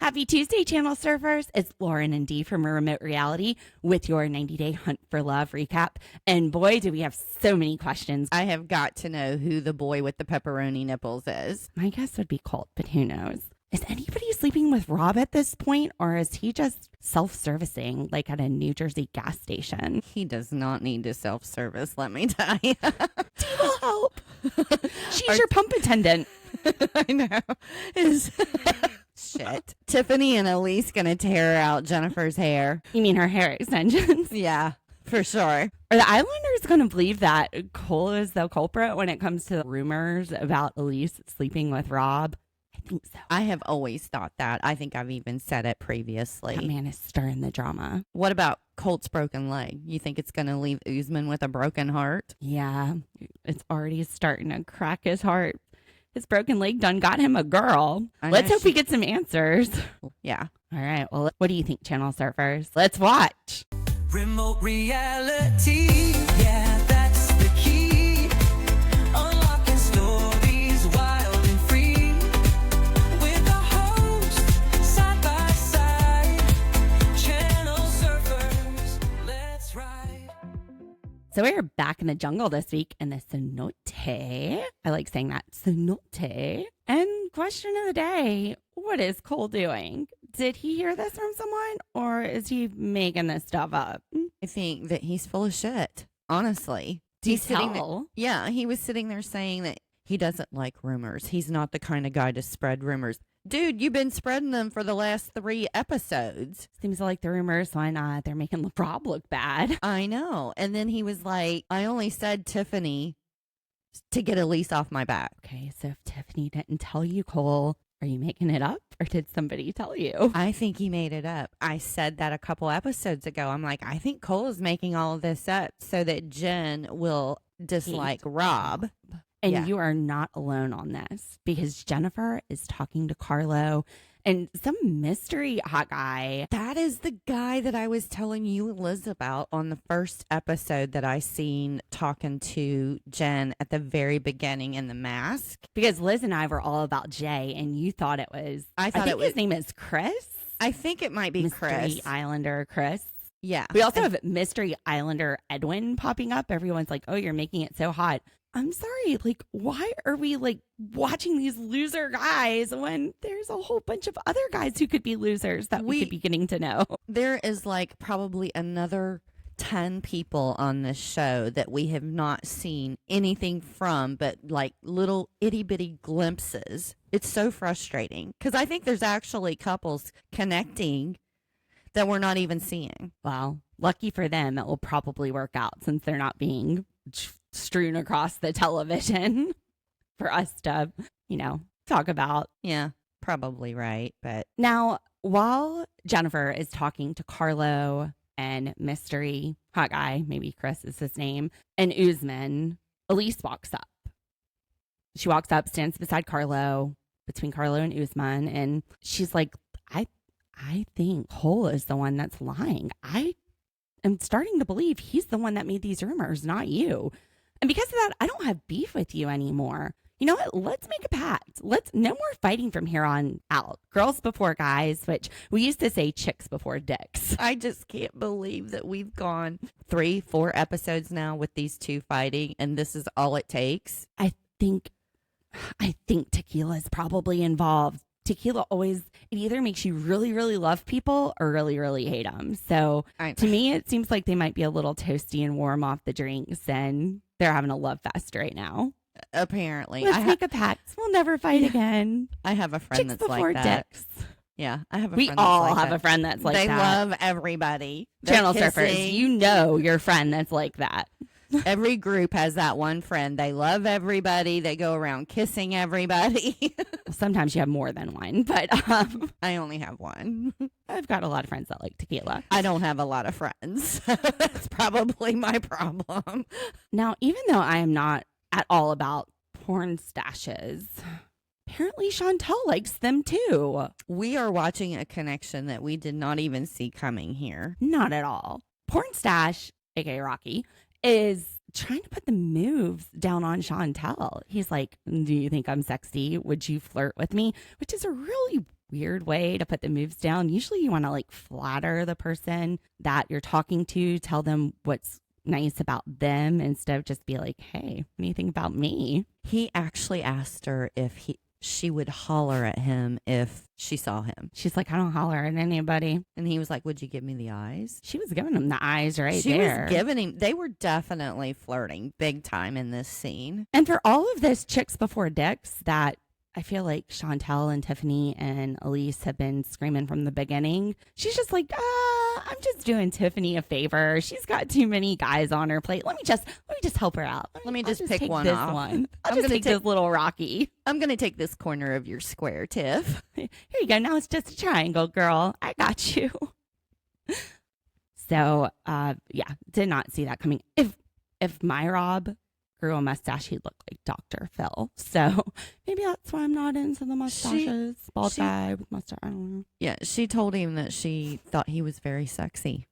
Happy Tuesday, Channel Surfers. It's Lauren and Dee from A Remote Reality with your 90-day Hunt for Love recap. And boy, do we have so many questions. I have got to know who the boy with the pepperoni nipples is. My guess would be Colt, but who knows? Is anybody sleeping with Rob at this point, or is he just self-servicing like at a New Jersey gas station? He does not need to self-service, let me tell you. Dee will help. She's your pump attendant. I know. Shit. Tiffany and Elise gonna tear out Jennifer's hair. You mean her hair extensions? Yeah, for sure. Are the Islanders going to believe that Cole is the culprit when it comes to rumors about Elise sleeping with Rob? I think so. I have always thought that. I think I've even said it previously. That man is stirring the drama. What about Colt's broken leg? You think it's going to leave Usman with a broken heart? Yeah, it's already starting to crack his heart. His broken leg done got him a girl. Let's hope we get some answers. Yeah. All right. Well, what do you think, Channel Surfers? Let's watch. Remote reality, yeah, that's the key. Unlocking stories wild and free. With the host, side by side. Channel Surfers, let's ride. So we're back in the jungle this week in the cenote. I like saying that, cenote. And question of the day, what is Cole doing? Did he hear this from someone, or is he making this stuff up? I think that he's full of shit, honestly. He's sitting there, yeah, he was sitting there saying that he doesn't like rumors. He's not the kind of guy to spread rumors. Dude, you've been spreading them for the last 3 episodes. Seems like the rumors, why not? They're making Rob look bad. I know. And then he was like, I only said Tiffany to get Elise off my back. Okay, so if Tiffany didn't tell you, Cole, are you making it up, or did somebody tell you? I think he made it up. I said that a couple episodes ago. I'm like, I think Cole is making all of this up so that Jen will dislike Rob. And yeah. You are not alone on this, because Jennifer is talking to Carlo and some mystery hot guy. That is the guy that I was telling you, Liz, about on the first episode that I seen talking to Jen at the very beginning in the mask. Because Liz and I were all about Jay, and you thought it was, I think his name is Chris. I think it might be Mystery Chris. Islander Chris. Yeah. We also have Mystery Islander Edwin popping up. Everyone's like, oh, you're making it so hot. I'm sorry, like, why are we like watching these loser guys when there's a whole bunch of other guys who could be losers that we could be getting to know? There is like probably another 10 people on this show that we have not seen anything from, but like little itty bitty glimpses. It's so frustrating because I think there's actually couples connecting that we're not even seeing. Well, lucky for them, it will probably work out since they're not being strewn across the television for us to, talk about. Yeah, probably right. But now, while Jennifer is talking to Carlo and mystery hot guy, maybe Chris is his name, and Usman, Elise walks up. She walks up, stands beside Carlo, between Carlo and Usman, and she's like, I think Cole is the one that's lying. I am starting to believe he's the one that made these rumors, not you. And because of that, I don't have beef with you anymore. You know what? Let's make a pact. No more fighting from here on out. Girls before guys, which we used to say chicks before dicks. I just can't believe that we've gone 3-4 episodes now with these two fighting, and this is all it takes. I think tequila is probably involved. Tequila always, it either makes you really, really love people or really, really hate them. So to me, it seems like they might be a little toasty and warm off the drinks, and they're having a love fest right now. Apparently. Let's make a pact. We'll never fight again. I have a friend Chicks that's before like that. Dicks. Yeah, I have a we friend that's all like have that. a friend that's like they that. They love everybody. Channel Surfers, you know your friend that's like that. Every group has that one friend. They love everybody. They go around kissing everybody. Sometimes you have more than one, but I only have one. I've got a lot of friends that like tequila. I don't have a lot of friends. That's probably my problem. Now, even though I am not at all about porn stashes, apparently Chantel likes them too. We are watching a connection that we did not even see coming here. Not at all. Pornstash, aka Rocky, is trying to put the moves down on Chantel. He's like, do you think I'm sexy? Would you flirt with me? Which is a really weird way to put the moves down. Usually you want to like flatter the person that you're talking to, tell them what's nice about them instead of just be like, hey, what do you think about me? He actually asked her if she would holler at him if she saw him. She's like, I don't holler at anybody. And he was like, would you give me the eyes? She was giving him the eyes right She there. was giving him, they were definitely flirting big time in this scene. And for all of this chicks before dicks that I feel like Chantel and Tiffany and Elise have been screaming from the beginning, she's just like, I'm just doing Tiffany a favor. She's got too many guys on her plate. Let me just help her out. Let me just I'll pick take one this off. one. I'm I'll just gonna take this little Rocky. I'm going to take this corner of your square, Tiff. Here you go. Now it's just a triangle, girl. I got you. So, yeah, did not see that coming. If my Rob grew a mustache, he'd look like Dr. Phil. So maybe that's why I'm not into the mustaches. Bald guy with mustache. I don't know. Yeah, she told him that she thought he was very sexy.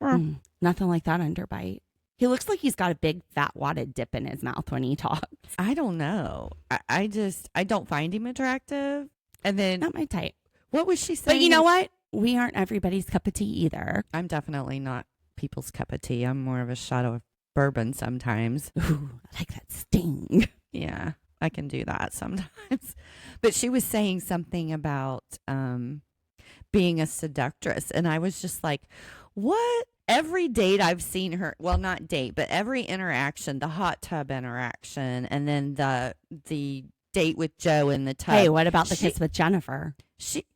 Nothing like that underbite. He looks like he's got a big fat wadded dip in his mouth when he talks. I don't know. I don't find him attractive. And then Not my type. what was she saying? But you know what? We aren't everybody's cup of tea either. I'm definitely not people's cup of tea. I'm more of a shot of bourbon sometimes. Ooh, I like that sting. Yeah, I can do that sometimes. But she was saying something about being a seductress. And I was just like, what? Every date I've seen her, well, not date, but every interaction, the hot tub interaction, and then the date with Joe in the tub. Hey, what about the kiss with Jennifer?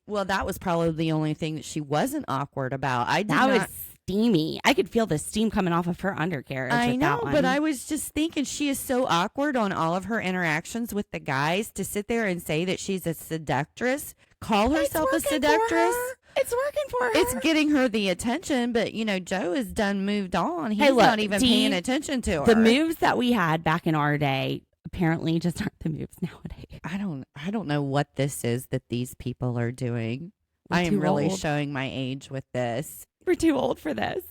Well, that was probably the only thing that she wasn't awkward about. That was steamy. I could feel the steam coming off of her undercarriage. I know, that one. but I was just thinking she is so awkward on all of her interactions with the guys to sit there and say that she's a seductress, call herself a seductress. It's working for her. It's getting her the attention, but Joe is done moved on. He's Hey, look, not even paying attention to her. The moves that we had back in our day apparently just aren't the moves nowadays. I don't know what this is that these people are doing. We're I am too really old. showing my age with this. We're too old for this.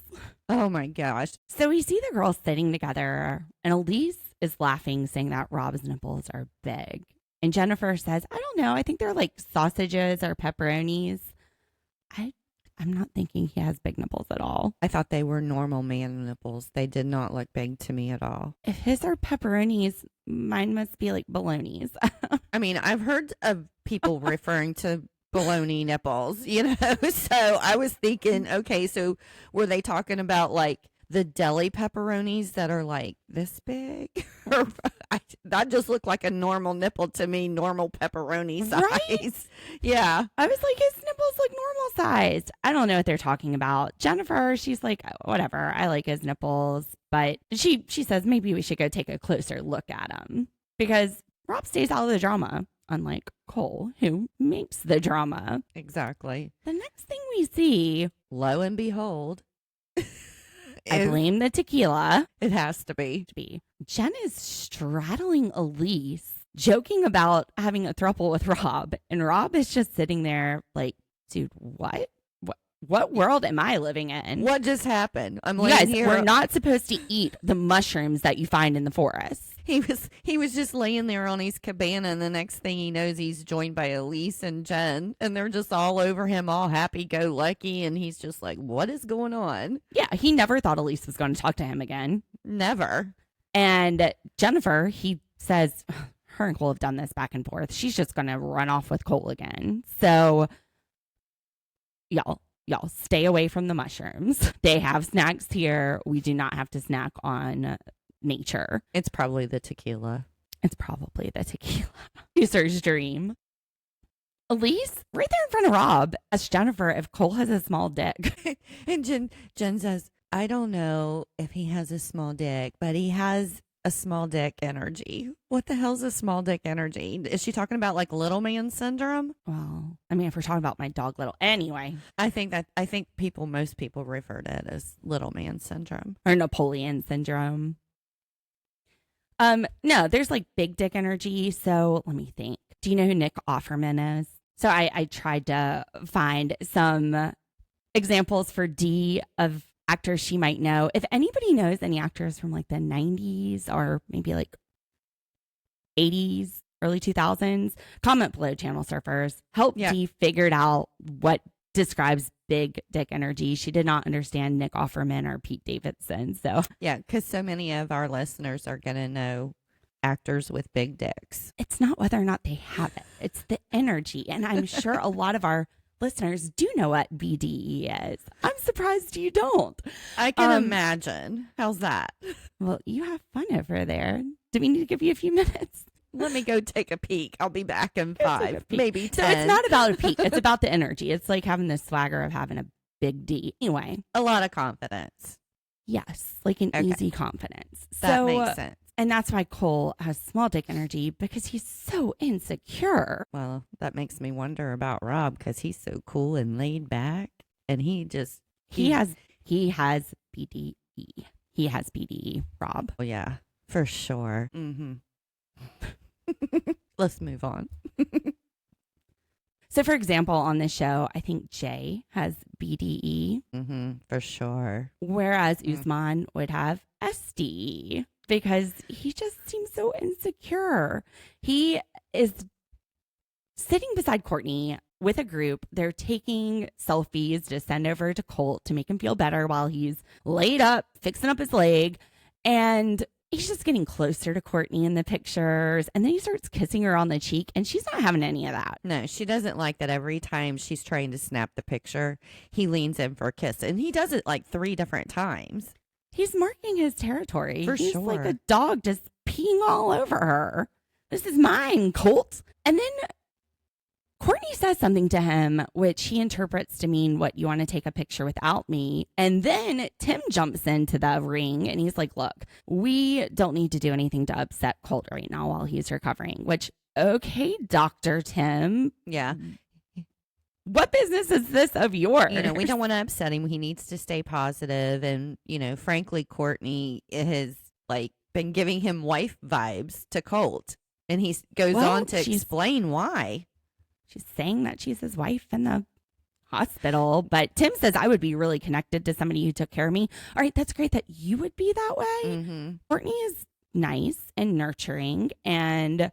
Oh my gosh. So we see the girls sitting together, and Elise is laughing, saying that Rob's nipples are big. And Jennifer says, I don't know. I think they're like sausages or pepperonis. I'm not thinking he has big nipples at all. I thought they were normal man nipples. They did not look big to me at all. If his are pepperonis, mine must be like balonies. I mean, I've heard of people referring to baloney nipples, so I was thinking, okay, so were they talking about like the deli pepperonis that are like this big? Or that just looked like a normal nipple to me, normal pepperoni size. Right? Yeah. I was like, his nipples look normal sized. I don't know what they're talking about. Jennifer, she's like, oh, whatever. I like his nipples. But she says maybe we should go take a closer look at him because Rob stays out of the drama, unlike Cole, who makes the drama. Exactly. The next thing we see, Lo and behold, I blame the tequila. it has to be. Jen is straddling Elise, joking about having a throuple with Rob. And Rob is just sitting there like, dude, what? What world am I living in? What just happened? I'm You laying guys, here. we're not supposed to eat the mushrooms that you find in the forest. He was just laying there on his cabana, and the next thing he knows, he's joined by Elise and Jen, and they're just all over him, all happy-go-lucky, and he's just like, what is going on? Yeah, he never thought Elise was going to talk to him again. Never. And Jennifer, he says, her and Cole have done this back and forth. She's just going to run off with Cole again. So, y'all stay away from the mushrooms. They have snacks here. We do not have to snack on nature. It's probably the tequila. It's probably the tequila. User's dream. Elise, right there in front of Rob, asks Jennifer if Cole has a small dick. And Jen says, I don't know if he has a small dick, but he has a small dick energy. What the hell's a small dick energy? Is she talking about like little man syndrome? Well, I mean, if we're talking about my dog little. Anyway. I think most people refer to it as little man syndrome. Or Napoleon syndrome. No, there's like big dick energy. So let me think. Do you know who Nick Offerman is? So I tried to find some examples for D of actors she might know. If anybody knows any actors from like the 90s or maybe like 80s, early 2000s. Comment below, channel surfers. Help Yeah. D figured out what describes big dick energy. She did not understand Nick Offerman or Pete Davidson. So Yeah, because so many of our listeners are going to know actors with big dicks. it's not whether or not they have it. It's the energy. And I'm sure a lot of our listeners do know what BDE is. I'm surprised you don't. I can imagine. How's that? Well, you have fun over there. Do we need to give you a few minutes? Let me go take a peek. I'll be back in take a 5, peek. maybe 10. So it's not about a peak. It's about the energy. It's like having the swagger of having a big D. Anyway, a lot of confidence. yes, like an Okay. easy confidence. That So, makes sense. and that's why Cole has small dick energy, because he's so insecure. Well, that makes me wonder about Rob because he's so cool and laid back, and he He has BDE. He has BDE, Rob. Oh yeah, for sure. Mm-hmm. Let's move on. So, for example, on this show, I think Jay has BDE, Mm-hmm. For sure. whereas Usman would have SDE, because he just seems so insecure. He is sitting beside Courtney with a group. They're taking selfies to send over to Colt to make him feel better while he's laid up, fixing up his leg. And he's just getting closer to Courtney in the pictures. And then he starts kissing her on the cheek, and she's not having any of that. No, she doesn't like that. Every time she's trying to snap the picture, he leans in for a kiss, and he does it like 3 different times. He's marking his territory. For He's like sure. a dog just peeing all over her. This is mine, Colt. And then Courtney says something to him, which he interprets to mean, what, you want to take a picture without me? And then Tim jumps into the ring and he's like, look, we don't need to do anything to upset Colt right now while he's recovering, which, okay, Dr. Tim, Yeah. what business is this of yours? You know, we don't want to upset him. He needs to stay positive. And, you know, frankly, Courtney has like been giving him wife vibes to Colt. And he goes Well, on to she's- explain why. She's saying that she's his wife in the hospital, but Tim says, I would be really connected to somebody who took care of me. All right, that's great that you would be that way. Mm-hmm. Courtney is nice and nurturing, and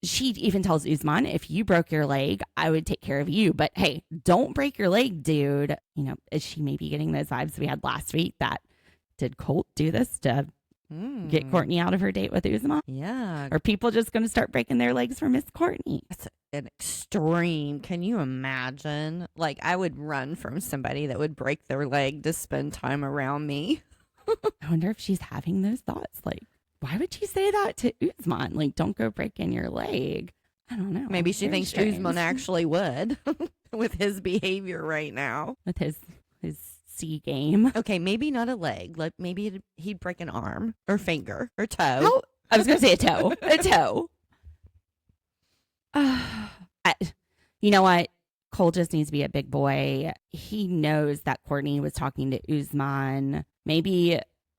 she even tells Usman, if you broke your leg, I would take care of you. But hey, don't break your leg, dude. You know, is she maybe getting those vibes we had last week that did Colt do this to get Courtney out of her date with Usman? Yeah. Are people just going to start breaking their legs for Miss Courtney? That's an extreme. Can you imagine? Like, I would run from somebody that would break their leg to spend time around me. I wonder if she's having those thoughts. Like, why would she say that to Usman? Like, don't go breaking your leg. I don't know. Maybe she Very thinks strange. Usman actually would with his behavior right now. with his C game. Okay, maybe not a leg. Like maybe he'd break an arm or finger or toe. How? I was going to say a toe. A toe. You know what? Cole just needs to be a big boy. He knows that Courtney was talking to Usman. Maybe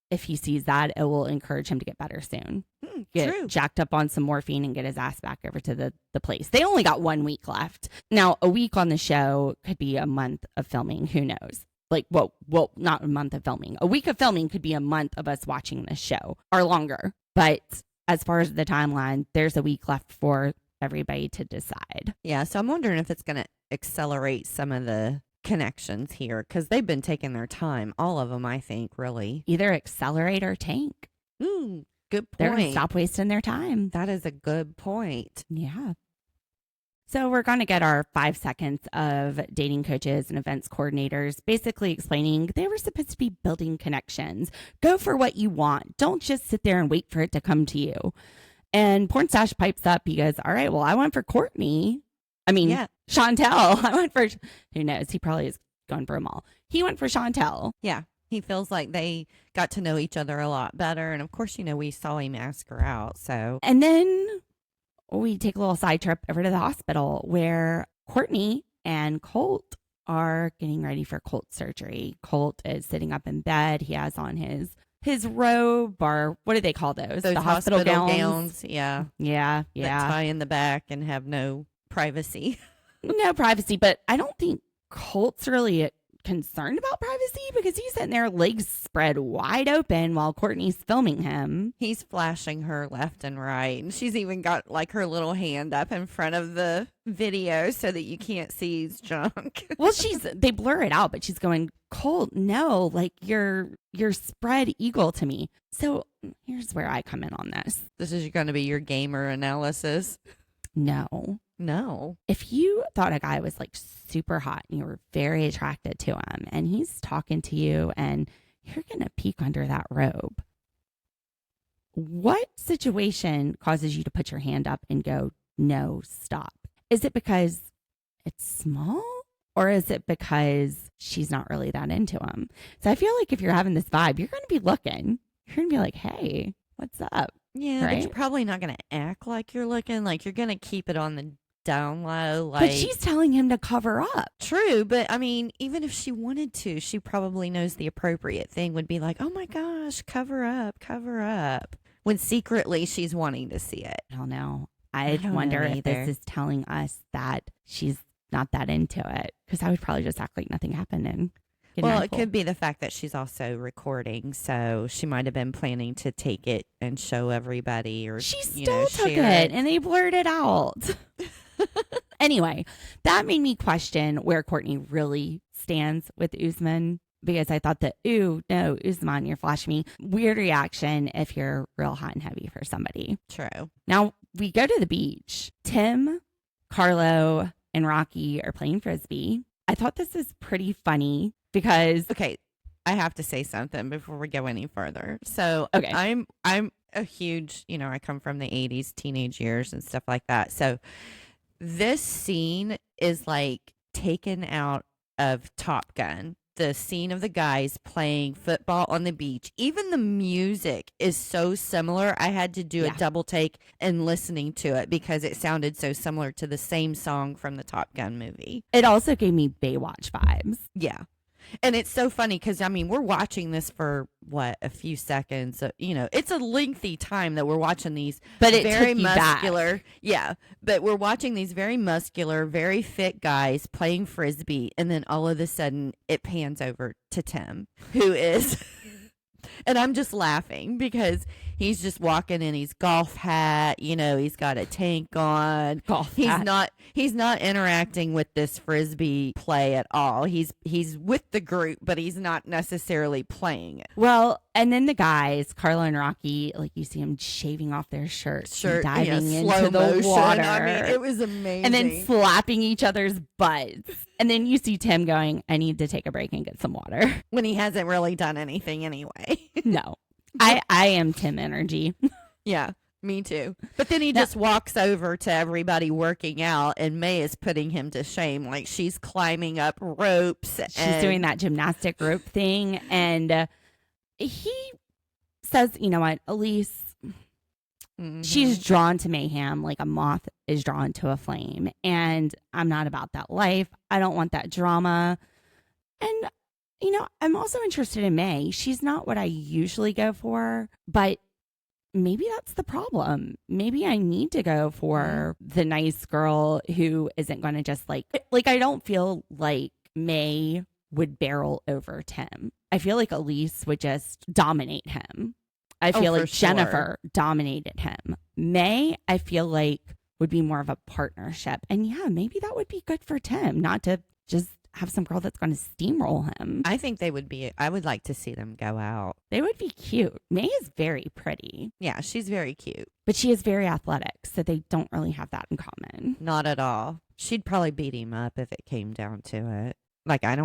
if he sees that, it will encourage him to get better soon. Get True. jacked up on some morphine and get his ass back over to the place. They only got 1 week left. Now, a week on the show could be a month of filming. Who knows? Like, well, not a month of filming. A week of filming could be a month of us watching this show or longer. But as far as the timeline, there's a week left for everybody to decide. Yeah, so I'm wondering if it's going to accelerate some of the connections here because they've been taking their time. All of them, I think, really. Either accelerate or tank. Ooh, good They're going to point. stop wasting their time. That is a good point. Yeah. So we're going to get our 5 seconds of dating coaches and events coordinators basically explaining they were supposed to be building connections. Go for what you want. Don't just sit there and wait for it to come to you. And pornstash pipes up. He goes, all right, well, I went for Courtney. I mean, Yeah. Chantel. I went for, who knows? He probably is going for them all. He went for Chantel. Yeah. He feels like they got to know each other a lot better. And of course, you know, we saw him ask her out. So, And then we take a little side trip over to the hospital where Courtney and Colt are getting ready for Colt surgery. Colt is sitting up in bed. He has on his robe, or what do they call those? those The hospital gowns. Yeah. Yeah, That yeah. tie in the back and have no privacy. No privacy, but I don't think Colt's really concerned about privacy because he's sitting there, legs spread wide open while Courtney's filming him. He's flashing her left and right. And she's even got like her little hand up in front of the video so that you can't see his junk. Well, they blur it out, but she's going, Colt, no, like you're spread eagle to me. So here's where I come in on this. This is going to be your gamer analysis. No. If you thought a guy was like super hot and you were very attracted to him and he's talking to you and you're going to peek under that robe, what situation causes you to put your hand up and go, no, stop? Is it because it's small or is it because she's not really that into him? So I feel like if you're having this vibe, you're going to be looking. You're going to be like, hey, what's up? Yeah, right? But you're probably not going to act like you're looking. Like you're going to keep it on the down low. Like, but she's telling him to cover up. True, but I mean, even if she wanted to, she probably knows the appropriate thing would be like, oh my gosh, cover up. When secretly she's wanting to see it. I don't know. I wonder if this is telling us that she's not that into it. Because I would probably just act like nothing happened and it could be the fact that she's also recording, so she might have been planning to take it and show everybody, or she still took it and they blurred it out. Anyway, that made me question where Courtney really stands with Usman, because I thought that, ooh, no, Usman, you're flashing me. Weird reaction if you're real hot and heavy for somebody. True. Now we go to the beach. Tim, Carlo, and Rocky are playing frisbee. I thought this was pretty funny because okay, I have to say something before we go any further. So okay, I'm a huge, I come from the 80s, teenage years and stuff like that. So this scene is like taken out of Top Gun. The scene of the guys playing football on the beach. Even the music is so similar. I had to do a double take and listening to it because it sounded so similar to the same song from the Top Gun movie. It also gave me Baywatch vibes. Yeah. And it's so funny because, I mean, we're watching this for, a few seconds. It's a lengthy time that we're watching these but it very took you muscular. Back. Yeah. But we're watching these very muscular, very fit guys playing frisbee. And then all of a sudden it pans over to Tim, who is... And I'm just laughing because he's just walking in his golf hat. He's got a tank on. He's not interacting with this frisbee play at all. He's with the group, but he's not necessarily playing it. Well, and then the guys, Carlo and Rocky, like you see them shaving off their shirts, and diving into the water. I mean, it was amazing. And then slapping each other's butts. And then you see Tim going, I need to take a break and get some water. When he hasn't really done anything anyway. No. I am Tim energy. Yeah, me too. But then he just walks over to everybody working out, and May is putting him to shame. Like she's climbing up ropes. She's doing that gymnastic rope thing. And he says, you know what, Elise, she's drawn to mayhem like a moth is drawn to a flame. And I'm not about that life. I don't want that drama. And I'm also interested in May. She's not what I usually go for, but maybe that's the problem. Maybe I need to go for the nice girl who isn't going to just like I don't feel like May would barrel over Tim. I feel like Elise would just dominate him. I feel like Jennifer dominated him. May, I feel like, would be more of a partnership. And yeah, maybe that would be good for Tim, not to just have some girl that's going to steamroll him. I think they would be. I would like to see them go out. They would be cute. May is very pretty. Yeah, she's very cute. But she is very athletic, so they don't really have that in common. Not at all. She'd probably beat him up if it came down to it. Like, I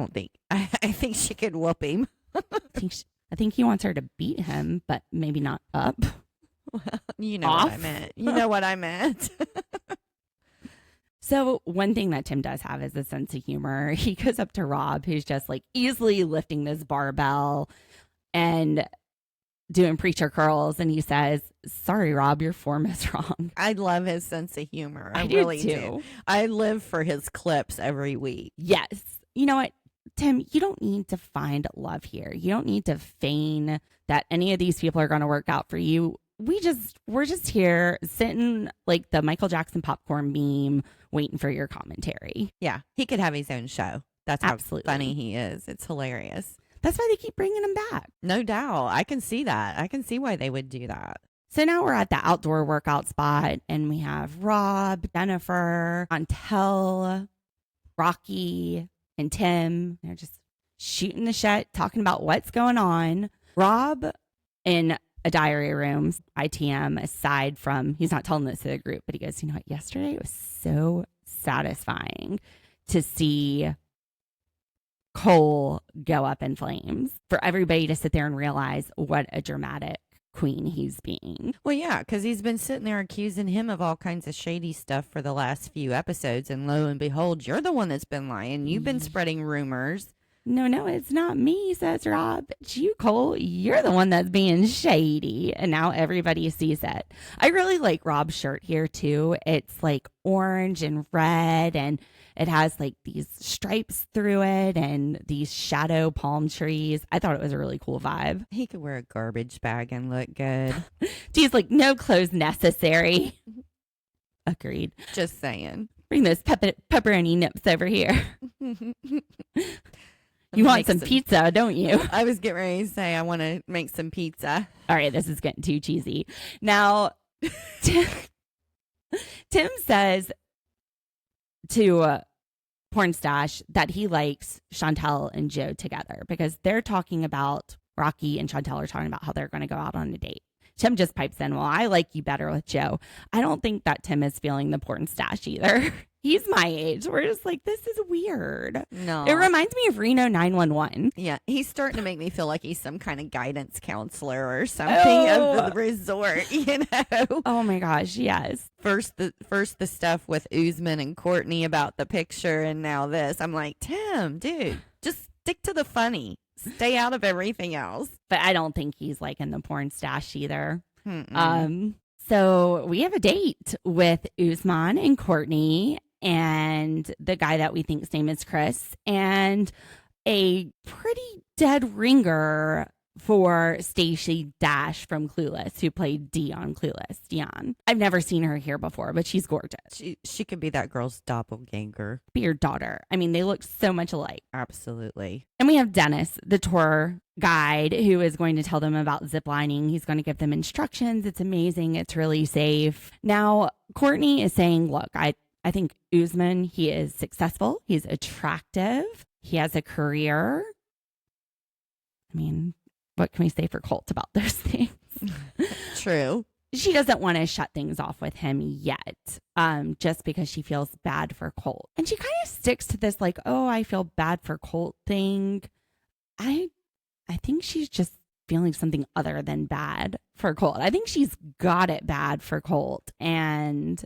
think she could whoop him. I think he wants her to beat him, but maybe not up. Well, you know what I meant. You know what I meant. So one thing that Tim does have is a sense of humor. He goes up to Rob, who's just like easily lifting this barbell and doing preacher curls. And he says, sorry, Rob, your form is wrong. I love his sense of humor. I do really too. do. I live for his clips every week. Yes. You know what, Tim, you don't need to find love here. You don't need to feign that any of these people are going to work out for you. We're just here sitting like the Michael Jackson popcorn meme, waiting for your commentary. Yeah, he could have his own show. That's how Absolutely. funny he is. It's hilarious. That's why they keep bringing him back. No doubt. I can see that. I can see why they would do that. So now we're at the outdoor workout spot, and we have Rob, Jennifer, Chantel, Rocky, and Tim. They're just shooting the shit, talking about what's going on. Rob in a diary room, ITM, aside from, he's not telling this to the group, but he goes, you know what, yesterday it was so satisfying to see Cole go up in flames, for everybody to sit there and realize what a dramatic queen he's being. Well, yeah, because he's been sitting there accusing him of all kinds of shady stuff for the last few episodes. And lo and behold, you're the one that's been lying. You've been spreading rumors. No, it's not me, says Rob. It's you, Cole. You're the one that's being shady. And now everybody sees it. I really like Rob's shirt here, too. It's like orange and red, and it has like these stripes through it and these shadow palm trees. I thought it was a really cool vibe. He could wear a garbage bag and look good. She's like, no clothes necessary. Agreed. Just saying. Bring those pepperoni nips over here. You want some pizza, don't you? I was getting ready to say I want to make some pizza. All right, this is getting too cheesy. Now, Tim says to pornstash that he likes Chantel and Joe together because they're talking about, Rocky and Chantel are talking about how they're going to go out on a date. Tim just pipes in, well, I like you better with Joe. I don't think that Tim is feeling the pornstash either. He's my age. We're just like, this is weird. No. It reminds me of Reno 911. Yeah, he's starting to make me feel like he's some kind of guidance counselor or something of the resort, you know? Oh my gosh, yes. First the stuff with Usman and Courtney about the picture, and now this. I'm like, Tim, dude, just stick to the funny. Stay out of everything else. But I don't think he's like in the pornstash either. Mm-mm. So we have a date with Usman and Courtney and the guy that we think's name is Chris, and a pretty dead ringer for Stacey Dash from Clueless, who played Dee on Clueless, Dion. I've never seen her here before, but she's gorgeous. She could be that girl's doppelganger. Be your daughter. I mean, they look so much alike. Absolutely. And we have Dennis, the tour guide, who is going to tell them about ziplining. He's going to give them instructions. It's amazing. It's really safe. Now, Courtney is saying, look, I think Usman, he is successful. He's attractive. He has a career. I mean, what can we say for Colt about those things? True. She doesn't want to shut things off with him yet, just because she feels bad for Colt. And she kind of sticks to this like, oh, I feel bad for Colt thing. I think she's just feeling something other than bad for Colt. I think she's got it bad for Colt. And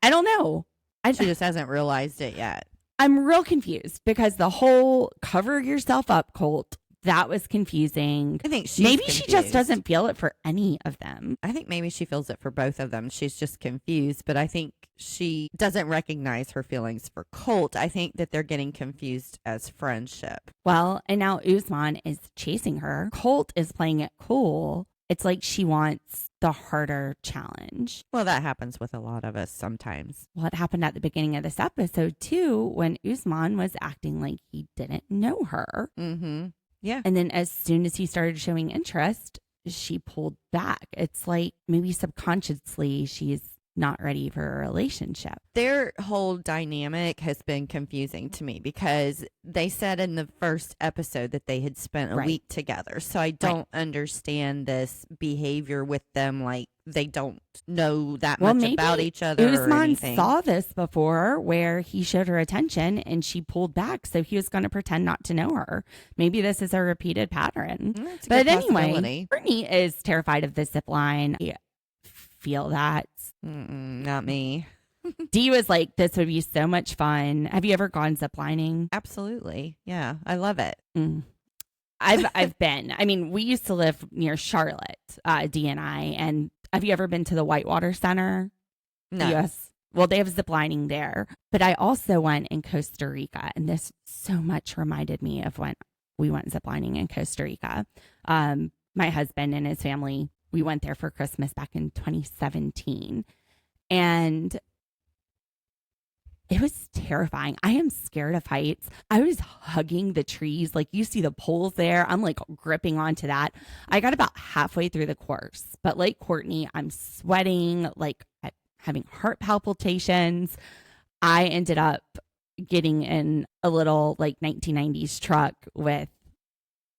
I don't know. She just hasn't realized it yet. I'm real confused because the whole cover yourself up, Colt, that was confusing. I think maybe she just doesn't feel it for any of them. I think maybe she feels it for both of them. She's just confused, but I think she doesn't recognize her feelings for Colt. I think that they're getting confused as friendship. Well, and now Usman is chasing her. Colt is playing it cool. It's like she wants the harder challenge. Well, that happens with a lot of us sometimes. Well, it happened at the beginning of this episode, too, when Usman was acting like he didn't know her. Mm-hmm. Yeah. And then as soon as he started showing interest, she pulled back. It's like maybe subconsciously she's not ready for a relationship. Their whole dynamic has been confusing to me because they said in the first episode that they had spent a week together. So I don't understand this behavior with them, like they don't know that much about each other. Usman saw this before where he showed her attention and she pulled back. So he was going to pretend not to know her. Maybe this is a repeated pattern. But anyway, Courtney is terrified of the zip line. I feel that. Not me. Dee was like, this would be so much fun. Have you ever gone ziplining? Absolutely. Yeah, I love it. I've been. I mean, we used to live near Charlotte, Dee and I. And have you ever been to the Whitewater Center? No. Yes. Well, they have ziplining there. But I also went in Costa Rica. And this so much reminded me of when we went ziplining in Costa Rica. My husband and his family, we went there for Christmas back in 2017. And It was terrifying. I am scared of heights. I was hugging the trees. Like, you see the poles there. I'm like gripping onto that. I got about halfway through the course, but like Courtney, I'm sweating, like I'm having heart palpitations. I ended up getting in a little like 1990s truck with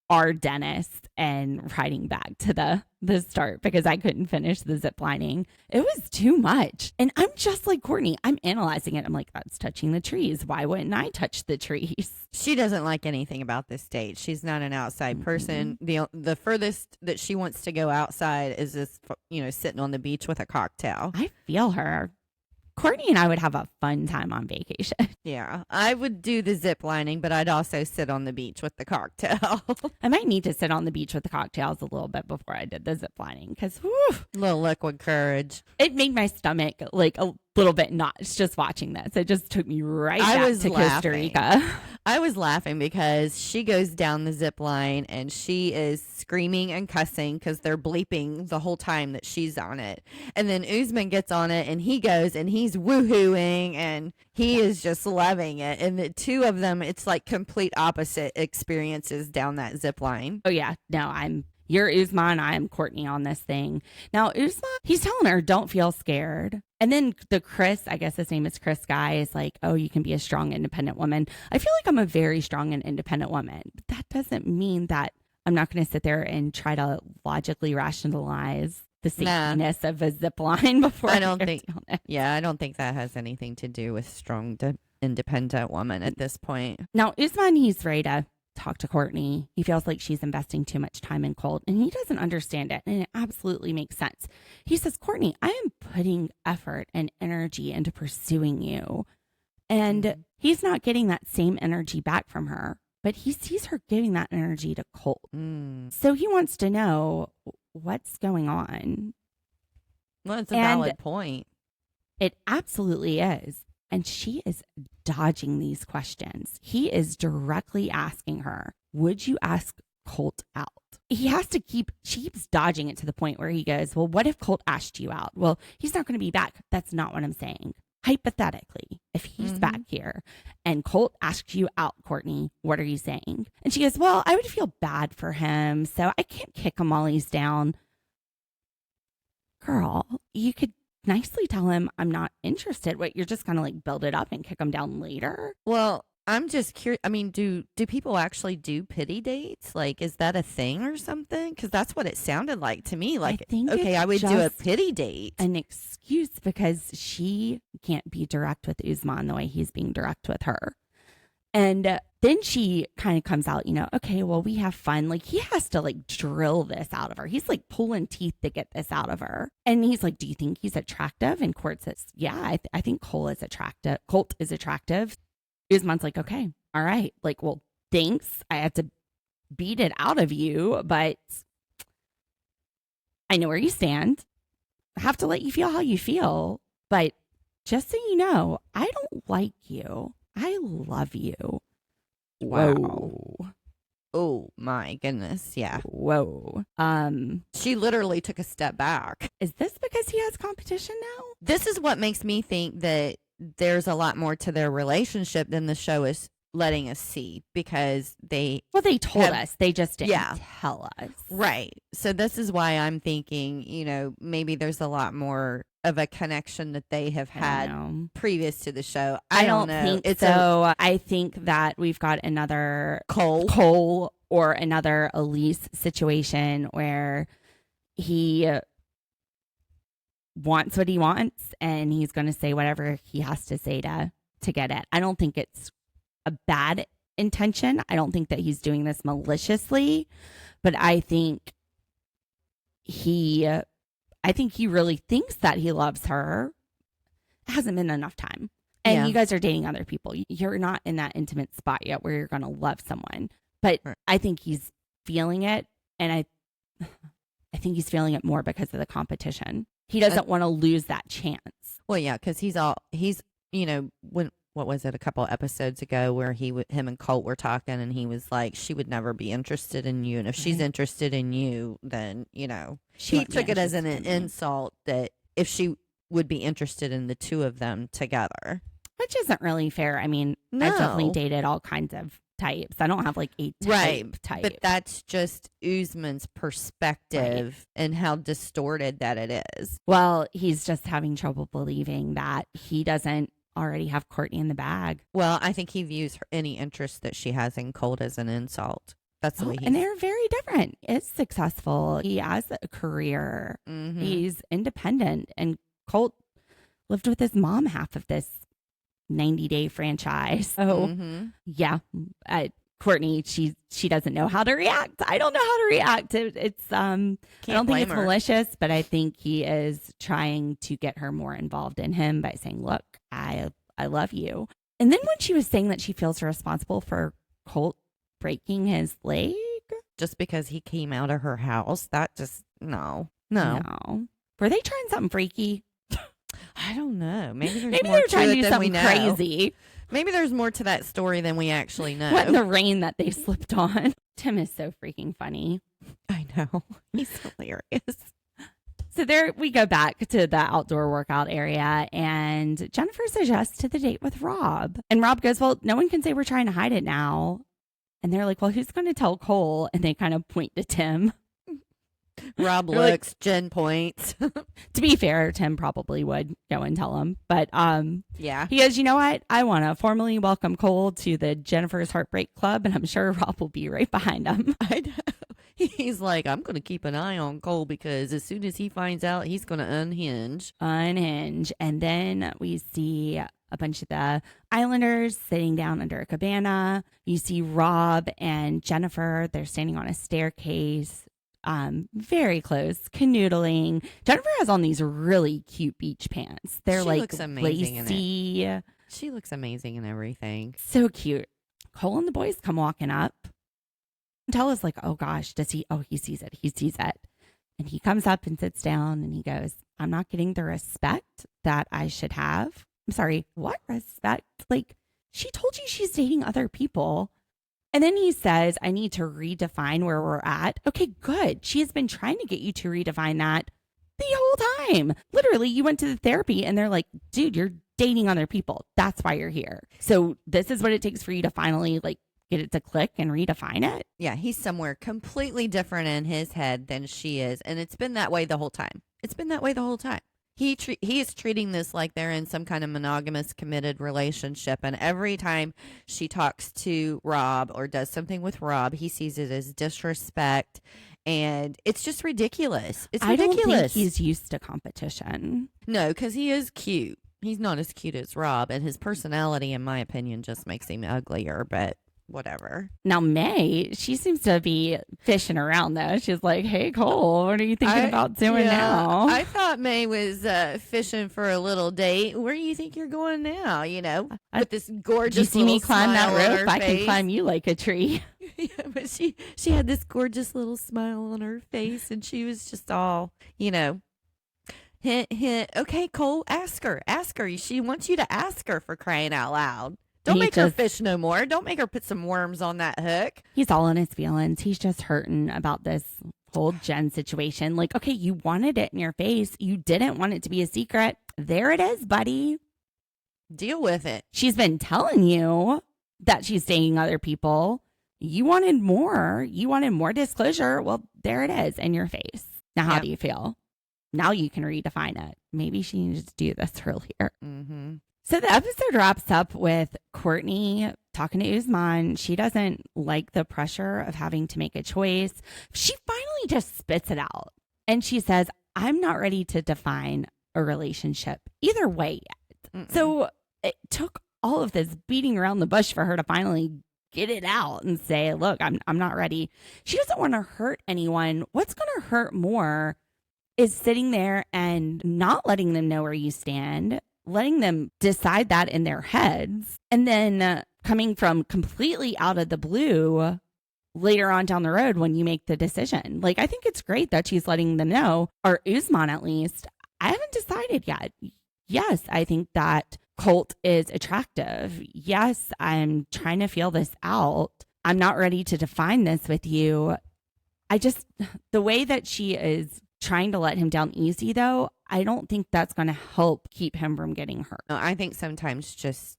our dentist and riding back to the start because I couldn't finish the zip lining. It was too much. And I'm just like Courtney. I'm analyzing it. I'm like, that's touching the trees. Why wouldn't I touch the trees? She doesn't like anything about this date. She's not an outside person. The furthest that she wants to go outside is just, sitting on the beach with a cocktail. I feel her. Courtney and I would have a fun time on vacation. Yeah, I would do the zip lining, but I'd also sit on the beach with the cocktail. I might need to sit on the beach with the cocktails a little bit before I did the zip lining because Little liquid courage. it made my stomach like a little bit knots just watching this. It just took me right back to Costa Rica. I was laughing because she goes down the zip line and she is screaming and cussing because they're bleeping the whole time that she's on it. And then Usman gets on it and he goes and he's woohooing and he is just loving it. And the two of them, it's like complete opposite experiences down that zip line. Oh yeah, no, you're Usman, I'm Courtney on this thing. Now Usman, he's telling her don't feel scared. And then the Chris, I guess his name is Chris guy, is like, oh, you can be a strong, independent woman. I feel like I'm a very strong and independent woman. But that doesn't mean that I'm not going to sit there and try to logically rationalize the safeness of a zip line before I don't think that has anything to do with strong, independent woman at this point. Now, Usman, he's ready to talk to Courtney. He feels like she's investing too much time in Colt and he doesn't understand it. And it absolutely makes sense. He says, Courtney, I am putting effort and energy into pursuing you. And he's not getting that same energy back from her, but he sees her giving that energy to Colt. So he wants to know what's going on. Well, it's a valid point. It absolutely is. And she is dodging these questions. He is directly asking her, would you ask Colt out? She keeps dodging it to the point where he goes, well, what if Colt asked you out? Well, he's not going to be back. That's not what I'm saying. Hypothetically, if he's back here and Colt asks you out, Courtney, what are you saying? And she goes, well, I would feel bad for him, so I can't kick him while he's down. Girl, you could nicely tell him I'm not interested. What, you're just gonna like build it up and kick him down later? Well, I'm just curious. I mean, do people actually do pity dates? Like, is that a thing or something? Because that's what it sounded like to me. Like, okay, I would do a pity date. An excuse because she can't be direct with Usman the way he's being direct with her. And then she kind of comes out, okay, well, we have fun. Like, he has to like drill this out of her. He's like pulling teeth to get this out of her. And he's like, do you think he's attractive? And Court says, yeah, I think Colt is attractive. Usman's like, okay, all right. Like, well, thanks. I have to beat it out of you, but I know where you stand. I have to let you feel how you feel. But just so you know, I don't like you. I love you. Whoa. Oh my goodness. Yeah. Whoa. She literally took a step back. Is this because he has competition now? This is what makes me think that there's a lot more to their relationship than the show is letting us see, because they told us. They just didn't tell us. Right. So this is why I'm thinking, maybe there's a lot more of a connection that they have had previous to the show. I don't know. Think so. I think that we've got another Cole or another Elise situation where he wants what he wants and he's going to say whatever he has to say to get it. I don't think it's a bad intention. I don't think that he's doing this maliciously, but I think he really thinks that he loves her. It hasn't been enough time. And you guys are dating other people. You're not in that intimate spot yet where you're going to love someone. But I think he's feeling it. And I think he's feeling it more because of the competition. He doesn't want to lose that chance. Well, yeah, because what was it, a couple episodes ago where him and Colt were talking and he was like, she would never be interested in you. And if she's interested in you, then, he took it as an insult that if she would be interested in the two of them together. which isn't really fair. I mean, No. I've definitely dated all kinds of types. I don't have like a type. But that's just Usman's perspective and how distorted that it is. Well, he's just having trouble believing that he doesn't already have Courtney in the bag. Well, I think he views any interest that she has in Colt as an insult. That's the way And they're very different. It's successful. He has a career. Mm-hmm. He's independent. And Colt lived with his mom half of this 90-day franchise. So, yeah, Courtney, she doesn't know how to react. I don't know how to react. It's I don't think it's malicious, but I think he is trying to get her more involved in him by saying, look, I love you. And then when she was saying that she feels responsible for Colt breaking his leg, just because he came out of her house, that just no. Were they trying something freaky? I don't know. Maybe they're trying to do something crazy. Maybe there's more to that story than we actually know. What in the rain that they slipped on? Tim is so freaking funny. I know. He's hilarious. So there we go back to the outdoor workout area, and Jennifer suggests to the date with Rob. And Rob goes, well, no one can say we're trying to hide it now. And they're like, well, who's going to tell Cole? And they kind of point to Tim. Rob looks, Jen points. To be fair, Tim probably would go and tell him. But yeah, he goes, you know what? I want to formally welcome Cole to the Jennifer's Heartbreak Club, and I'm sure Rob will be right behind him. I know. He's like, I'm going to keep an eye on Cole because as soon as he finds out, he's going to unhinge. And then we see a bunch of the Islanders sitting down under a cabana. You see Rob and Jennifer. They're standing on a staircase. Very close, canoodling. Jennifer has on these really cute beach pants. They're She like looks amazing lacy. in it. She looks amazing in everything. So cute. Cole and the boys come walking up. Chantel is like, oh gosh, does he? Oh, he sees it. He sees it. And he comes up and sits down and he goes, I'm not getting the respect that I should have. I'm sorry, what respect? Like, she told you she's dating other people. And then he says, I need to redefine where we're at. Okay, good. She has been trying to get you to redefine that the whole time. Literally, you went to the therapy and they're like, dude, you're dating other people. That's why you're here. So this is what it takes for you to finally like get it to click and redefine it. Yeah, he's somewhere completely different in his head than she is. And it's been that way the whole time. He is treating this like they're in some kind of monogamous committed relationship. And every time she talks to Rob or does something with Rob, he sees it as disrespect. And it's just ridiculous. It's ridiculous. I don't think he's used to competition. No, because he is cute. He's not as cute as Rob. And his personality, in my opinion, just makes him uglier. But whatever. Now, May, she seems to be fishing around, though. She's like, hey, Cole, what are you thinking about doing now? I thought May was fishing for a little date. Where do you think you're going now? You know, with this gorgeous you see little me climb that smile on rope? her I face. can climb you like a tree. Yeah, but she had this gorgeous little smile on her face, and she was just all, you know, hint, hint. Okay, Cole, ask her. She wants you to ask her, for crying out loud. Don't make her fish no more. Don't make her put some worms on that hook. He's all in his feelings. He's just hurting about this whole Jen situation. Like, okay, you wanted it in your face. You didn't want it to be a secret. There it is, buddy. Deal with it. She's been telling you that she's dating other people. You wanted more. You wanted more disclosure. Well, there it is in your face. Now, how do you feel? Now you can redefine it. Maybe she needed to do this earlier. Mm-hmm. So the episode wraps up with Courtney talking to Usman. She doesn't like the pressure of having to make a choice. She finally just spits it out. And she says, I'm not ready to define a relationship either way yet. Mm-mm. So it took all of this beating around the bush for her to finally get it out and say, look, I'm not ready. She doesn't want to hurt anyone. What's going to hurt more is sitting there and not letting them know where you stand, letting them decide that in their heads, and then coming from completely out of the blue later on down the road when you make the decision. Like, I think it's great that she's letting them know, or Usman at least, I haven't decided yet. Yes, I think that Colt is attractive. Yes, I'm trying to feel this out. I'm not ready to define this with you. The way that she is trying to let him down easy, though, I don't think that's going to help keep him from getting hurt. No, I think sometimes just,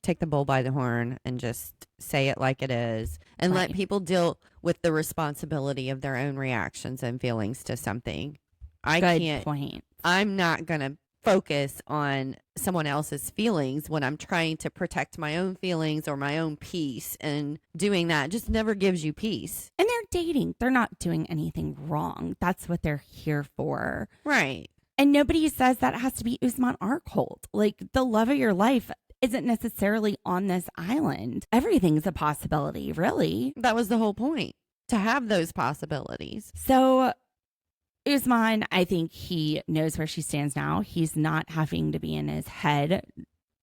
take the bull by the horn and just say it like it is and let Right. people deal with the responsibility of their own reactions and feelings to something. Good point. I'm not going to focus on someone else's feelings when I'm trying to protect my own feelings or my own peace, and doing that just never gives you peace. And they're dating. They're not doing anything wrong. That's what they're here for. Right. And nobody says that has to be Usman or Colt. Like, the love of your life isn't necessarily on this island. Everything's a possibility, really. That was the whole point, to have those possibilities. So Usman, I think he knows where she stands now. He's not having to be in his head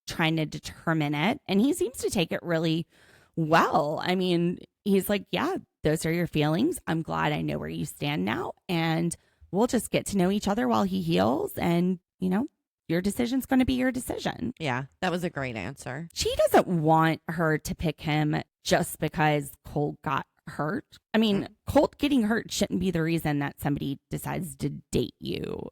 trying to determine it. And he seems to take it really well. I mean, he's like, yeah, those are your feelings. I'm glad I know where you stand now. And we'll just get to know each other while he heals. And, your decision's going to be your decision. Yeah, that was a great answer. She doesn't want her to pick him just because Colt got hurt. I mean, Colt getting hurt shouldn't be the reason that somebody decides to date you.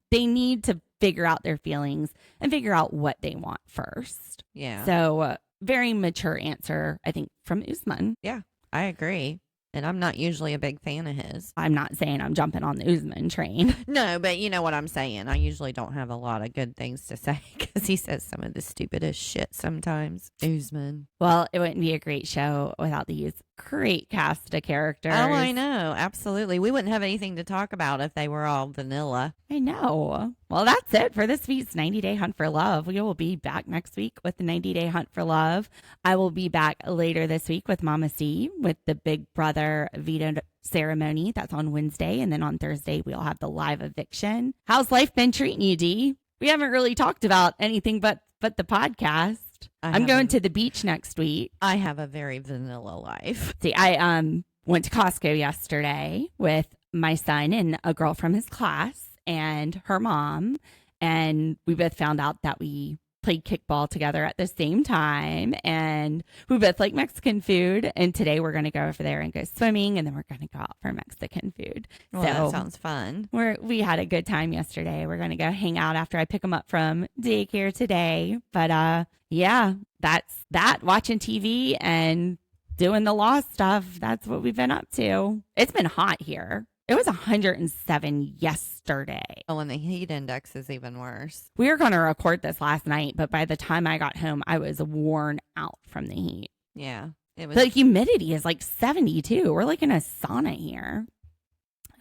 They need to figure out their feelings and figure out what they want first. Yeah. So, very mature answer, I think, from Usman. Yeah, I agree. And I'm not usually a big fan of his. I'm not saying I'm jumping on the Usman train. No, but you know what I'm saying. I usually don't have a lot of good things to say because he says some of the stupidest shit sometimes. Usman. Well, it wouldn't be a great show without these great cast of characters. Oh, I know. Absolutely. We wouldn't have anything to talk about if they were all vanilla. I know. Well, that's it for this week's 90-Day Hunt for Love. We will be back next week with the 90-Day Hunt for Love. I will be back later this week with Mama C with the Big Brother veto ceremony. That's on Wednesday. And then on Thursday, we'll have the live eviction. How's life been treating you, Dee? We haven't really talked about anything but the podcast. I'm going to the beach next week. I have a very vanilla life. See, I went to Costco yesterday with my son and a girl from his class and her mom, and we both found out that we played kickball together at the same time, and we both like Mexican food, and today we're going to go over there and go swimming, and then we're going to go out for Mexican food. Well, that sounds fun. We had a good time yesterday. We're going to go hang out after I pick them up from daycare today. But yeah, that's that. Watching TV and doing the law stuff. That's what we've been up to. It's been hot here. It was 107 yesterday. Oh, and the heat index is even worse. We were going to record this last night, but by the time I got home, I was worn out from the heat. Yeah. It was. The humidity is like 72. We're like in a sauna here.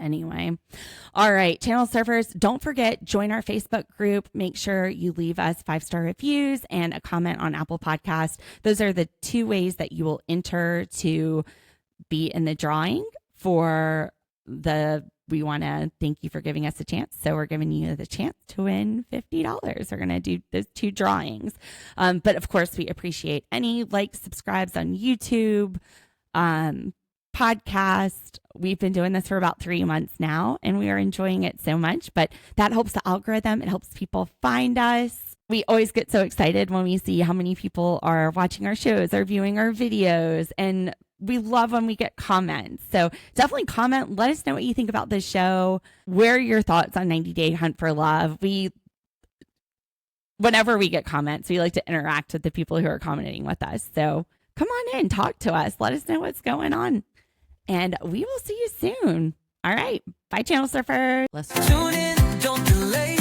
Anyway. All right. Channel surfers, don't forget, join our Facebook group. Make sure you leave us 5-star reviews and a comment on Apple Podcast. Those are the two ways that you will enter to be in the drawing for we want to thank you for giving us a chance. So we're giving you the chance to win $50. We're going to do those two drawings. But of course, we appreciate any likes, subscribes on YouTube, podcast. We've been doing this for about 3 months now, and we are enjoying it so much, but that helps the algorithm. It helps people find us. We always get so excited when we see how many people are watching our shows or viewing our videos, and we love when we get comments. So definitely comment. Let us know what you think about this show. Where are your thoughts on 90-Day Hunt for Love? Whenever we get comments, we like to interact with the people who are commenting with us. So come on in, talk to us. Let us know what's going on. And we will see you soon. All right. Bye, Channel Surfers. Let's Tune in, don't delay.